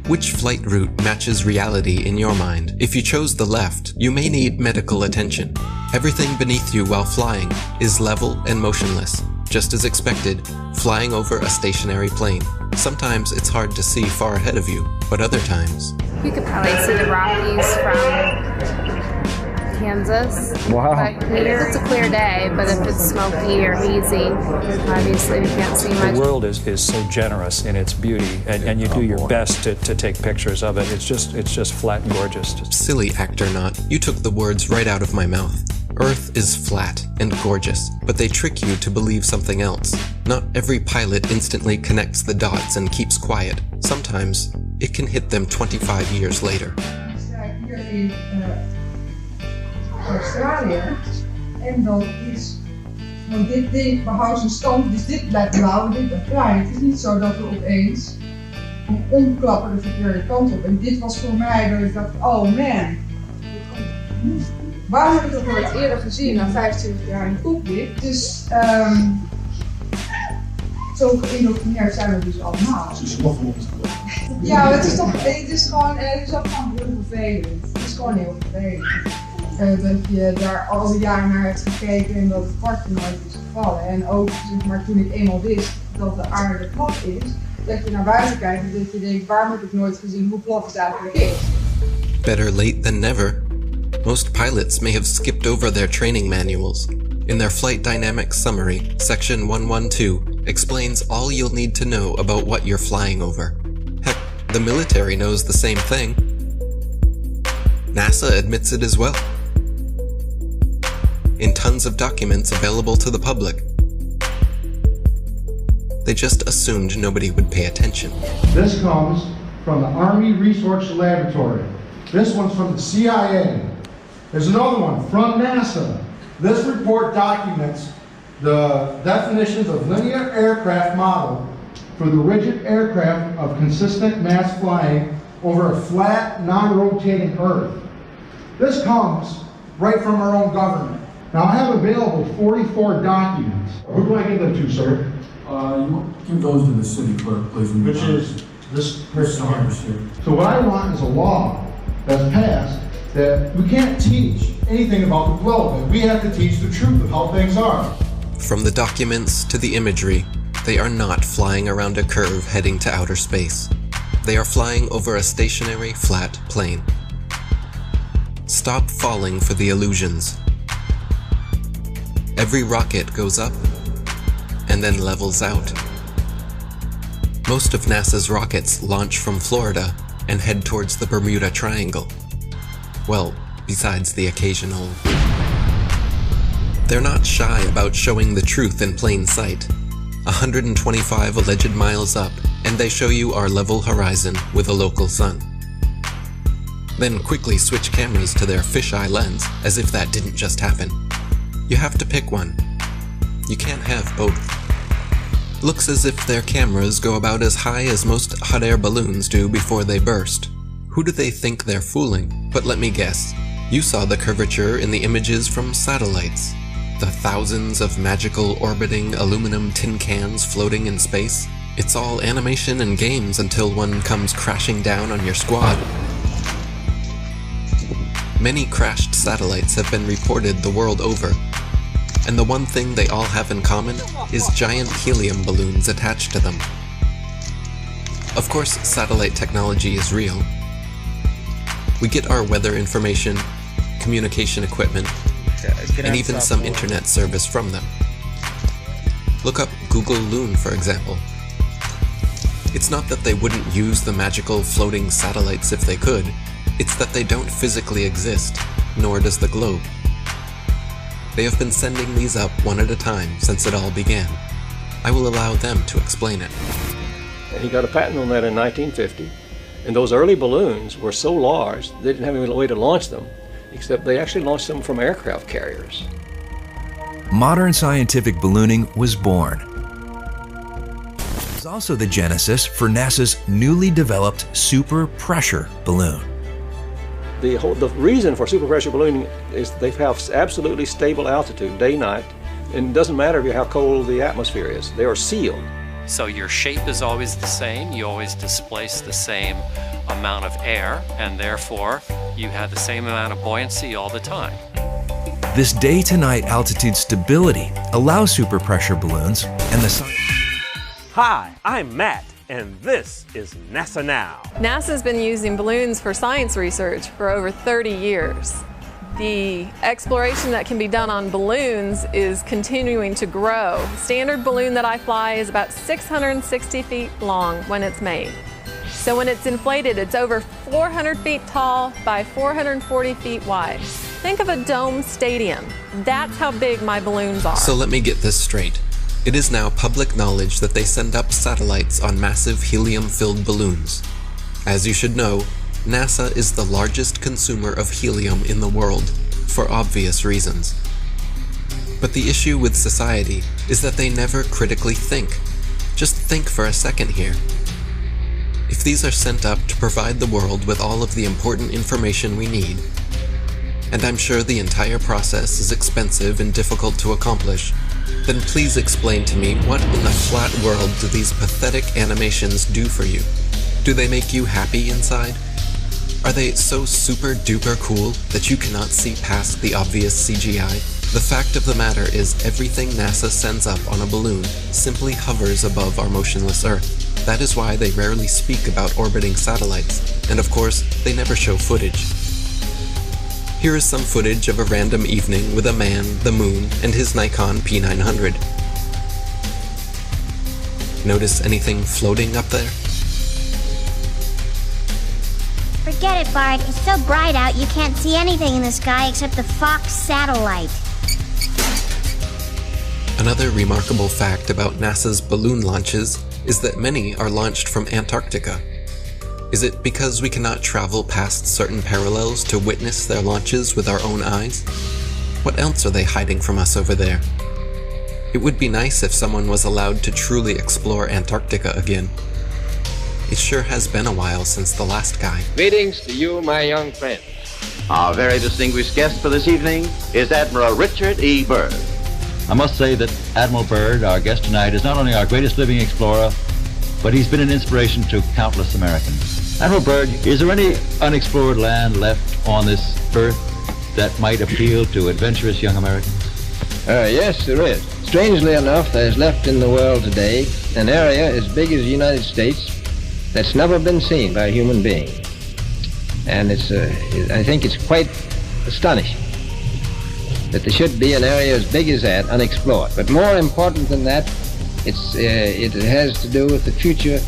Which flight route matches reality in your mind? If you chose the left, you may need medical attention. Everything beneath you while flying is level and motionless. Just as expected, flying over a stationary plane. Sometimes it's hard to see far ahead of you, but other times... You could probably see the Rockies from Kansas. Wow. But here it's a clear day, but if it's smoky or hazy, obviously we can't see much. The world is so generous in its beauty, and you do your best to take pictures of it. It's just flat and gorgeous. Silly actor not, you took the words right out of my mouth. Earth is flat and gorgeous, but they trick you to believe something else. Not every pilot instantly connects the dots and keeps quiet. Sometimes it can hit them 25 years later. Australië. En dan is, want dit ding behoudt zijn stand, dus dit blijft blauw en dit blijft bruin. Het is niet zo dat we opeens omklappen de verkeerde kant op. En dit was voor mij dat ik dacht, oh man, waarom heb ik dat nooit eerder gezien na 25 jaar in het cockpit? Dus zo geïndoctrineerd zijn we dus allemaal. Ja, het is toch, het is gewoon heel vervelend. Het is gewoon heel vervelend. Dat je daar al die jaren naar hebt gekeken en dat het kwartje nooit is gevallen. En ook zeg maar, toen ik eenmaal wist dat de aarde plat is, dat je naar buiten kijkt en dat je denkt, waarom heb ik nooit gezien hoe plat het eigenlijk is? Better late than never. Most pilots may have skipped over their training manuals. In their Flight Dynamics Summary, Section 112 explains all you'll need to know about what you're flying over. Heck, the military knows the same thing. NASA admits it as well. In tons of documents available to the public. They just assumed nobody would pay attention. This comes from the Army Research Laboratory. This one's from the CIA. There's another one from NASA. This report documents the definitions of linear aircraft model for the rigid aircraft of consistent mass flying over a flat, non-rotating Earth. This comes right from our own government. Now I have available 44 documents. Who do I give them to, sir? You give those to the city clerk, please. Which is this person here. So what I want is a law that's passed that we can't teach anything about the globe, and we have to teach the truth of how things are. From the documents to the imagery, they are not flying around a curve heading to outer space. They are flying over a stationary, flat plane. Stop falling for the illusions. Every rocket goes up and then levels out. Most of NASA's rockets launch from Florida and head towards the Bermuda Triangle. Well, besides the occasional. They're not shy about showing the truth in plain sight. 125 alleged miles up, and they show you our level horizon with a local sun. Then quickly switch cameras to their fisheye lens, as if that didn't just happen. You have to pick one. You can't have both. Looks as if their cameras go about as high as most hot air balloons do before they burst. Who do they think they're fooling? But let me guess. You saw the curvature in the images from satellites. The thousands of magical orbiting aluminum tin cans floating in space. It's all animation and games until one comes crashing down on your squad. Many crashed satellites have been reported the world over, and the one thing they all have in common is giant helium balloons attached to them. Of course, satellite technology is real. We get our weather information, communication equipment, and even some internet service from them. Look up Google Loon, for example. It's not that they wouldn't use the magical floating satellites if they could, it's that they don't physically exist, nor does the globe. They have been sending these up one at a time since it all began. I will allow them to explain it. He got a patent on that in 1950, and those early balloons were so large they didn't have any way to launch them, except they actually launched them from aircraft carriers. Modern scientific ballooning was born. It was also the genesis for NASA's newly developed super pressure balloon. The reason for super pressure ballooning is they have absolutely stable altitude day, night, and it doesn't matter how cold the atmosphere is. They are sealed. So your shape is always the same, you always displace the same amount of air, and therefore you have the same amount of buoyancy all the time. This day-to-night altitude stability allows super pressure balloons and the sun. Hi, I'm Matt, and this is NASA Now. NASA's been using balloons for science research for over 30 years. The exploration that can be done on balloons is continuing to grow. The standard balloon that I fly is about 660 feet long when it's made. So when it's inflated, it's over 400 feet tall by 440 feet wide. Think of a dome stadium. That's how big my balloons are. So let me get this straight. It is now public knowledge that they send up satellites on massive helium-filled balloons. As you should know, NASA is the largest consumer of helium in the world, for obvious reasons. But the issue with society is that they never critically think. Just think for a second here. If these are sent up to provide the world with all of the important information we need, and I'm sure the entire process is expensive and difficult to accomplish, then please explain to me what in the flat world do these pathetic animations do for you? Do they make you happy inside? Are they so super duper cool that you cannot see past the obvious CGI? The fact of the matter is everything NASA sends up on a balloon simply hovers above our motionless Earth. That is why they rarely speak about orbiting satellites, and of course, they never show footage. Here is some footage of a random evening with a man, the moon, and his Nikon P900. Notice anything floating up there? Forget it, Bart. It's so bright out you can't see anything in the sky except the Fox satellite. Another remarkable fact about NASA's balloon launches is that many are launched from Antarctica. Is it because we cannot travel past certain parallels to witness their launches with our own eyes? What else are they hiding from us over there? It would be nice if someone was allowed to truly explore Antarctica again. It sure has been a while since the last guy. Greetings to you, my young friend. Our very distinguished guest for this evening is Admiral Richard E. Byrd. I must say that Admiral Byrd, our guest tonight, is not only our greatest living explorer, but he's been an inspiration to countless Americans. Admiral Byrd, is there any unexplored land left on this earth that might appeal to adventurous young Americans? Yes, there is. Strangely enough, there's left in the world today an area as big as the United States that's never been seen by a human being. And I think it's quite astonishing that there should be an area as big as that unexplored. But more important than that, it has to do with the future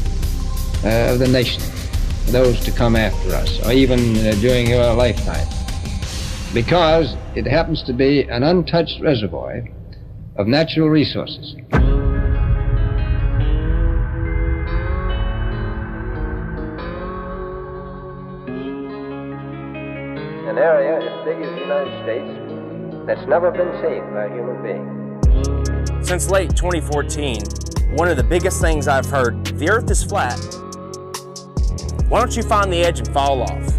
of the nation, those to come after us, or even during your lifetime. Because it happens to be an untouched reservoir of natural resources. An area as big as the United States that's never been seen by a human being. Since late 2014, one of the biggest things I've heard, the Earth is flat. Why don't you find the edge and fall off?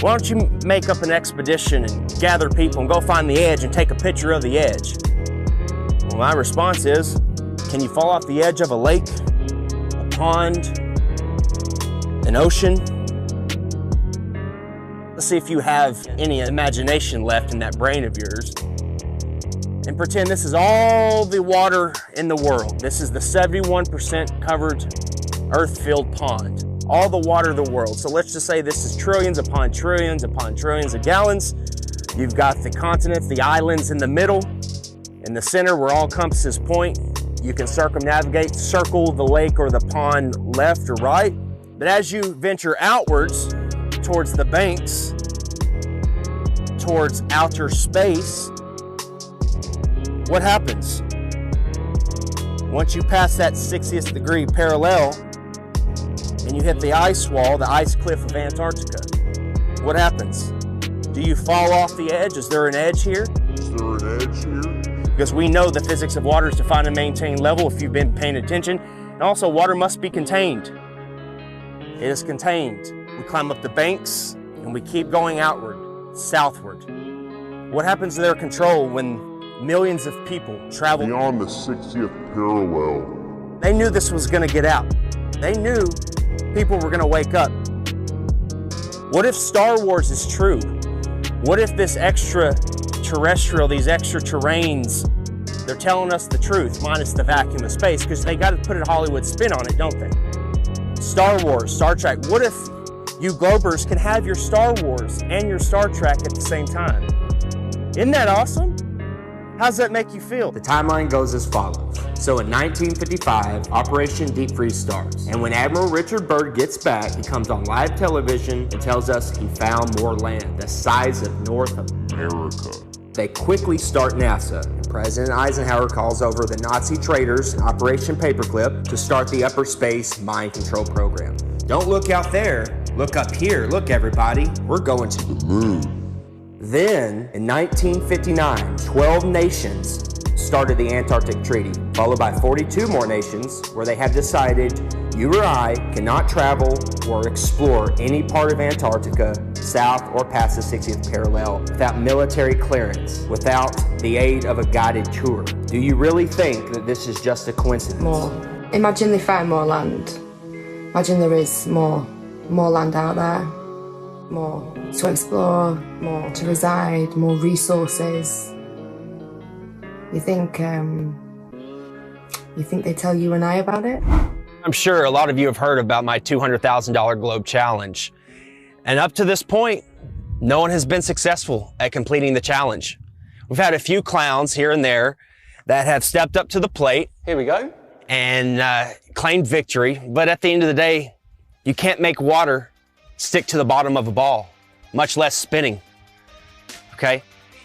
Why don't you make up an expedition and gather people and go find the edge and take a picture of the edge? Well, my response is, can you fall off the edge of a lake, a pond, an ocean? Let's see if you have any imagination left in that brain of yours. And pretend this is all the water in the world. This is the 71% covered earth-filled pond. All the water of the world. So let's just say this is trillions upon trillions upon trillions of gallons. You've got the continents, the islands in the middle, in the center where all compasses point. You can circumnavigate, circle the lake or the pond left or right. But as you venture outwards towards the banks, towards outer space, what happens? Once you pass that 60th degree parallel, and you hit the ice wall, the ice cliff of Antarctica, what happens? Do you fall off the edge? Is there an edge here? Is there an edge here? Because we know the physics of water is defined and maintained level if you've been paying attention. And also, water must be contained. It is contained. We climb up the banks and we keep going outward, southward. What happens to their control when millions of people travel beyond the 60th parallel? They knew this was going to get out. They knew people were going to wake up. What if Star Wars is true? What if this extraterrestrial, these extra terrains, they're telling us the truth, minus the vacuum of space, because they got to put a Hollywood spin on it, don't they? Star Wars, Star Trek. What if you Globers can have your Star Wars and your Star Trek at the same time? Isn't that awesome? How does that make you feel? The timeline goes as follows. So in 1955, Operation Deep Freeze starts. And when Admiral Richard Byrd gets back, he comes on live television and tells us he found more land, the size of North America. They quickly start NASA. And President Eisenhower calls over the Nazi traitors, Operation Paperclip, to start the upper space mind control program. Don't look out there, look up here. Look, everybody, we're going to the moon. Then, in 1959, 12 nations started the Antarctic Treaty, followed by 42 more nations where they have decided you or I cannot travel or explore any part of Antarctica south or past the 60th parallel without military clearance, without the aid of a guided tour. Do you really think that this is just a coincidence? More. Imagine they find more land. Imagine there is more land out there. More to explore, more to reside, more resources. You think they tell you and I about it? I'm sure a lot of you have heard about my $200,000 Globe Challenge. And up to this point, no one has been successful at completing the challenge. We've had a few clowns here and there that have stepped up to the plate. Here we go. And claimed victory. But at the end of the day, you can't make water stick to the bottom of a ball, much less spinning, okay?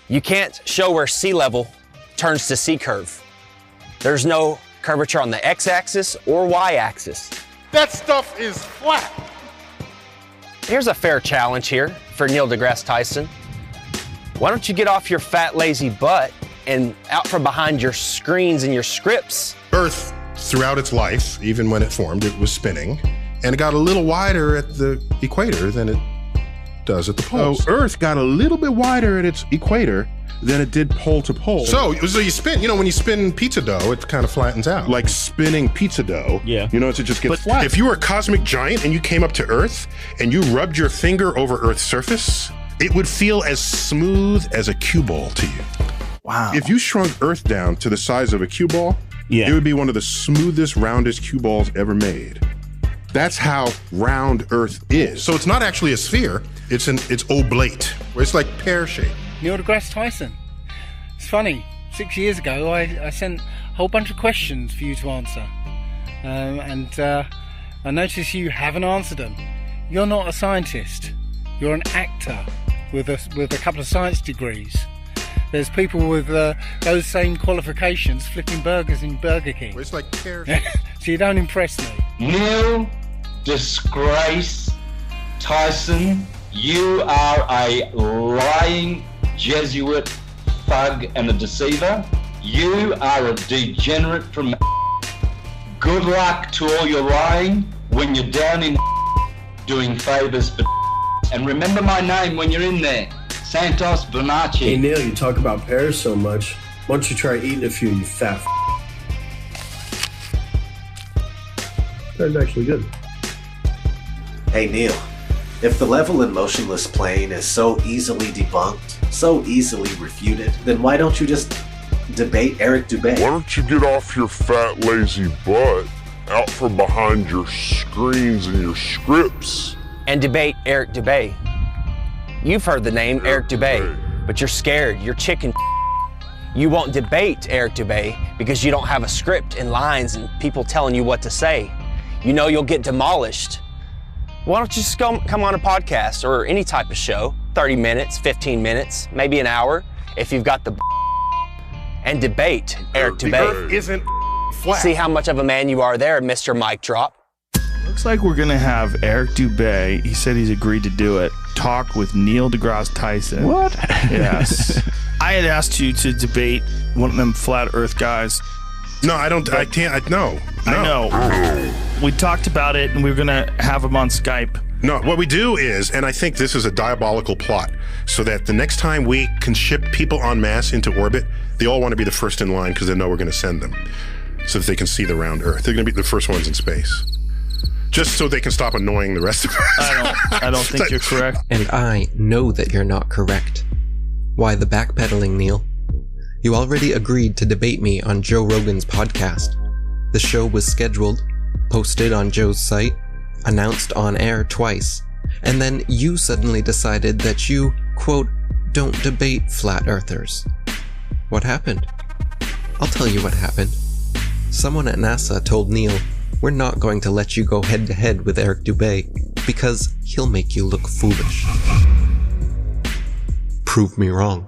You can't show where sea level turns to sea curve. There's no curvature on the x-axis or y-axis. That stuff is flat. Here's a fair challenge here for Neil deGrasse Tyson. Why don't you get off your fat, lazy butt and out from behind your screens and your scripts? Earth, throughout its life, even when it formed, it was spinning, and it got a little wider at the equator than it does at the poles. So Earth got a little bit wider at its equator than it did pole to pole. So you spin, when you spin pizza dough, it kind of flattens out. Like spinning pizza dough. Yeah. It just gets flat. If you were a cosmic giant and you came up to Earth and you rubbed your finger over Earth's surface, it would feel as smooth as a cue ball to you. Wow. If you shrunk Earth down to the size of a cue ball, it would be one of the smoothest, roundest cue balls ever made. That's how round Earth is. So it's not actually a sphere, it's oblate, where it's like pear-shaped. Neil deGrasse Tyson. It's funny, 6 years ago I sent a whole bunch of questions for you to answer. And I notice you haven't answered them. You're not a scientist. You're an actor with a couple of science degrees. There's people with those same qualifications flipping burgers in Burger King. Well, it's like pear. So you don't impress me. Neil Disgrace Tyson, you are a lying Jesuit thug and a deceiver. You are a degenerate from. Good luck to all your lying when you're down in doing favors for. And remember my name when you're in there. Santos Bonacci. Hey Neil, you talk about pears so much. Why don't you try eating a few, you fat That's actually good. Hey Neil, if the level and motionless plane is so easily debunked, so easily refuted, then why don't you just debate Eric Dubay? Why don't you get off your fat, lazy butt, out from behind your screens and your scripts, and debate Eric Dubay? You've heard the name Eric Dubay, but you're scared. You're chicken. You won't debate Eric Dubay because you don't have a script and lines and people telling you what to say. You know you'll get demolished. Why don't you just come on a podcast or any type of show, 30 minutes, 15 minutes, maybe an hour, if you've got the and debate Eric Dubay. The Earth isn't flat. See how much of a man you are there, Mr. Mic Drop. Looks like we're gonna have Eric Dubay, he said he's agreed to do it, talk with Neil deGrasse Tyson. What? Yes. I had asked you to debate one of them flat earth guys. No, I can't, no. I know. We talked about it and we were gonna have him on Skype. No, what we do is, and I think this is a diabolical plot, so that the next time we can ship people en masse into orbit, they all want to be the first in line because they know we're gonna send them, so that they can see the round Earth. They're gonna be the first ones in space. Just so they can stop annoying the rest of us. I don't think you're correct. And I know that you're not correct. Why the backpedaling, Neil? You already agreed to debate me on Joe Rogan's podcast. The show was scheduled, posted on Joe's site, announced on air twice, and then you suddenly decided that you, quote, don't debate flat earthers. What happened? I'll tell you what happened. Someone at NASA told Neil, we're not going to let you go head to head with Eric Dubay because he'll make you look foolish. Prove me wrong.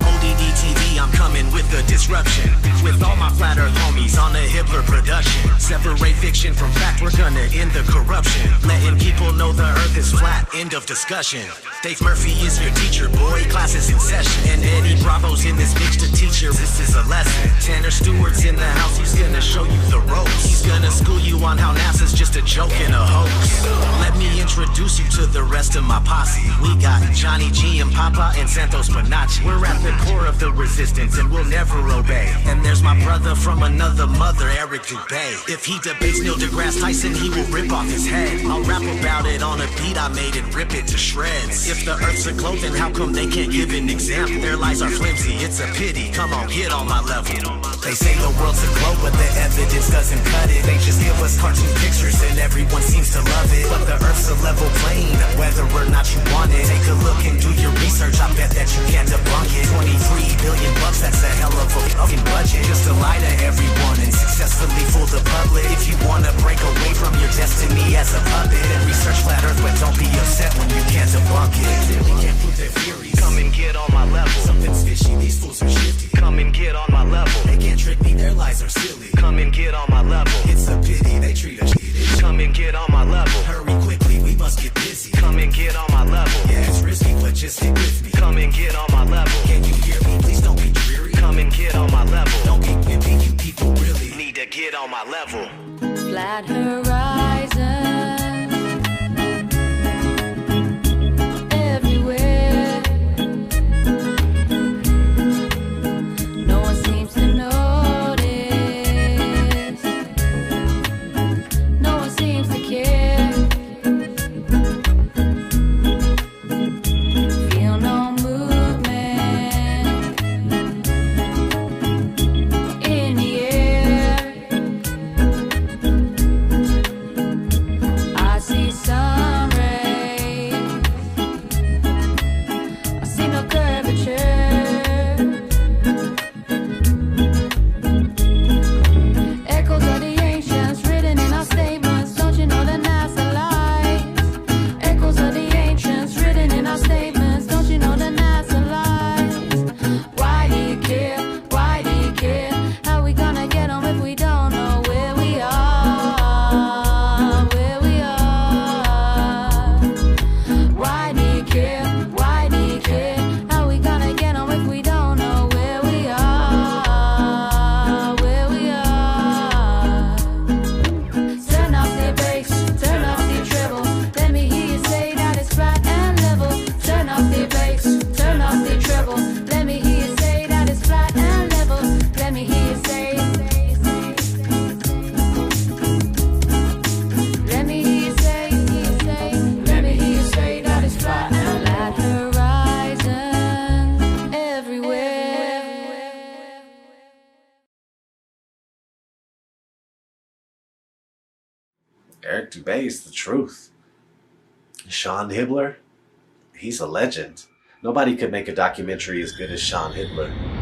O.D.D TV, I'm coming with the disruption. With all my flat earth homies on a Hibbeler production. Separate fiction from fact, we're gonna end the corruption. Letting people know the earth is flat, end of discussion. Dave Murphy is your teacher, boy, class is in session. And Eddie Bravo's in this mix to teach you, this is a lesson. Tanner Stewart's in the house, he's gonna show you the ropes. He's gonna school you on how NASA's just a joke and a hoax. Let me introduce you to the rest of my posse. We got Johnny Giampapa and Santos Bonacci. We're at the core of the resistance and we'll never obey. And there's my brother from another mother, Eric Dubay. If he debates Neil deGrasse Tyson, he will rip off his head. I'll rap about it on a beat I made and rip it to shreds. If the earth's a globe, then how come they can't give an example? Their lies are flimsy, it's a pity. Come on, get on my level. They say the world's a globe, but the evidence doesn't cut it. They just give us cartoon pictures and everyone seems to love it. But the earth's a level plane, whether or not you want it. Take a look and do your research, I bet that you can't debunk it. 23 billion bucks, that's a hell of a fucking budget. Just to lie to everyone and successfully fool the public. If you wanna break away from your destiny as a puppet, then research flat earth, but don't be upset when you can't debunk it. They can't prove their theories. Come and get on my level. Something's fishy, these fools are shifty. silly. Come and get on my level. It's a pity they treat us shitty. Come and get on my level. Hurry quickly, we must get busy. Come and get on my level. Yeah, it's risky, but just stick with me. Come and get on my level. Can you hear me? Please don't be dreary. Come and get on my level. Don't be wimpy, you people really need to get on my level. Flat horizon. Eric Dubay is the truth. Sean Hibbeler, he's a legend. Nobody could make a documentary as good as Sean Hibbeler.